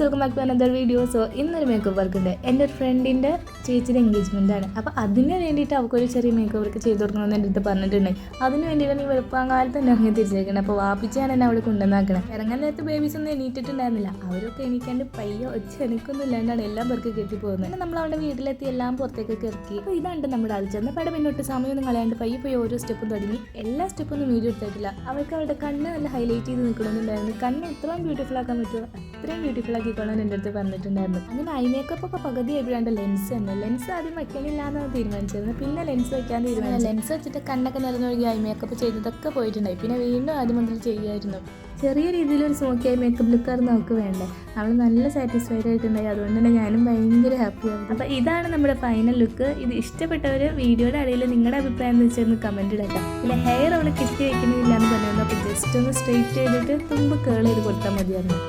Welcome back to another video. So ഇന്നൊരു makeup work ഉണ്ട്. എൻ്റെ ഒരു ഫ്രണ്ടിൻ്റെ ചേച്ചിയുടെ എൻഗേജ്മെൻ്റ് ആണ്. അപ്പോൾ അതിന് വേണ്ടിയിട്ട് അവൾക്കൊരു ചെറിയ മേക്കപ്പ് വർക്ക് ചെയ്ത് കൊടുക്കണമെന്ന് എൻ്റെ അടുത്ത് പറഞ്ഞിട്ടുണ്ടായി. അതിന് വേണ്ടിയിട്ടാണ് ഈ വെളുപ്പാങ്കാലത്ത് തന്നെ ഇറങ്ങി തിരിച്ചേക്കുന്നത്. അപ്പോൾ വാപ്പിച്ചാണ് എന്നെ അവിടെ കൊണ്ടുവന്നാക്കണം. ഇറങ്ങാൻ നേരത്ത് ബേബീസ് ഒന്നും എണീറ്റിട്ടുണ്ടായിരുന്നില്ല. അവരൊക്കെ എണീക്കാണ്ട് പയ്യെ ഒച്ച എനിക്കൊന്നും ഇല്ലാണ്ടാണ് എല്ലാം പേർക്ക് കെട്ടിപ്പോകുന്നത്. പിന്നെ നമ്മൾ അവിടെ വീട്ടിലെത്തി എല്ലാം പുറത്തേക്ക് ഇറക്കി. അപ്പോൾ ഇതാണ് നമ്മുടെ ആൾ ചെന്ന് പടം പിന്നോട്ട് സമയമൊന്നും കളയാണ്ട് പയ്യെ പോയി ഓരോ സ്റ്റെപ്പും തുടങ്ങി. എല്ലാ സ്റ്റെപ്പൊന്നും വീഡിയോ എടുത്തിട്ടില്ല. അവർക്ക് അവരുടെ കണ്ണ് നല്ല ഹൈലൈറ്റ് ചെയ്ത് നിൽക്കണമെന്നുണ്ടായിരുന്നു. കണ്ണ് എത്രയും ബ്യൂട്ടിഫുൾ ആക്കാൻ പറ്റുമോ അത്രയും ബ്യൂട്ടിഫുൾ ആക്കിക്കോളാൻ എൻ്റെ അടുത്ത് പറഞ്ഞിട്ടുണ്ടായിരുന്നു. അങ്ങനെ ഐ മേക്കപ്പ് ഒക്കെ പകുതി എവിടെയാണ്ട് ലെൻസ് തന്നെ. ലെൻസ് ആദ്യം വയ്ക്കണില്ല എന്നാണ് തീരുമാനിച്ചിരുന്നത്. പിന്നെ ലെൻസ് വയ്ക്കാൻ തീരുമാനിച്ചു. ലെൻസ് വെച്ചിട്ട് കണ്ണൊക്കെ നിറഞ്ഞൊഴുകി ഐ മേക്കപ്പ് ചെയ്തതൊക്കെ പോയിട്ടുണ്ടായി. പിന്നെ വീണ്ടും ആദ്യം മുതൽ ചെയ്യുമായിരുന്നു. ചെറിയ രീതിയിലൊരു സ്മോക്കി ഐ മേക്കപ്പ് ലുക്കായിരുന്നു നമുക്ക് വേണ്ടത്. അവൾ നല്ല സാറ്റിസ്ഫൈഡ് ആയിട്ടുണ്ടായി. അതുകൊണ്ട് തന്നെ ഞാനും ഭയങ്കര ഹാപ്പിയായിരുന്നു. അപ്പോൾ ഇതാണ് നമ്മുടെ ഫൈനൽ ലുക്ക്. ഇത് ഇഷ്ടപ്പെട്ടവർ വീഡിയോയുടെ അടിയിൽ നിങ്ങളുടെ അഭിപ്രായം എന്ന് വെച്ചൊന്ന് കമൻറ്റ് ഇടാം. പിന്നെ ഹെയർ അവൾ കിട്ടി വയ്ക്കുന്നില്ല എന്ന് പറഞ്ഞിരുന്നു. അപ്പോൾ ജസ്റ്റ് ഒന്ന് സ്ട്രെയിറ്റ് ചെയ്തിട്ട് തുമ്പ് കേൾ ചെയ്ത് കൊടുത്താൽ മതിയായിരുന്നു.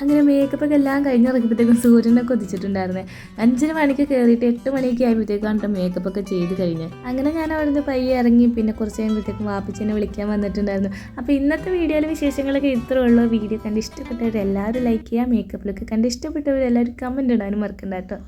അങ്ങനെ മേക്കപ്പൊക്കെ എല്ലാം കഴിഞ്ഞിറങ്ങിയപ്പോഴത്തേക്കും സൂര്യനൊക്കെ ഉദിച്ചിട്ടുണ്ടായിരുന്നേ. 5 മണിക്ക് കയറിയിട്ട് 8 മണിയൊക്കെ ആയപ്പോഴത്തേക്കാണ് മേക്കപ്പൊക്കെ ചെയ്ത് കഴിഞ്ഞ്. അങ്ങനെ ഞാൻ അവിടുന്ന് പയ്യെ ഇറങ്ങി. പിന്നെ കുറച്ച് കഴിയുമ്പോഴത്തേക്കും വാപ്പിച്ചെന്നെ വിളിക്കാൻ വന്നിട്ടുണ്ടായിരുന്നു. അപ്പോൾ ഇന്നത്തെ വീഡിയോയിലെ വിശേഷങ്ങളൊക്കെ ഇത്രേ ഉള്ളൂ. വീഡിയോ കണ്ട് ഇഷ്ടപ്പെട്ടവർ എല്ലാവരും ലൈക്ക് ചെയ്യുക. മേക്കപ്പിലൊക്കെ കണ്ട് ഇഷ്ടപ്പെട്ടവർ എല്ലാവരും കമൻറ്റ് ഇടാനും മറക്കണ്ട കേട്ടോ.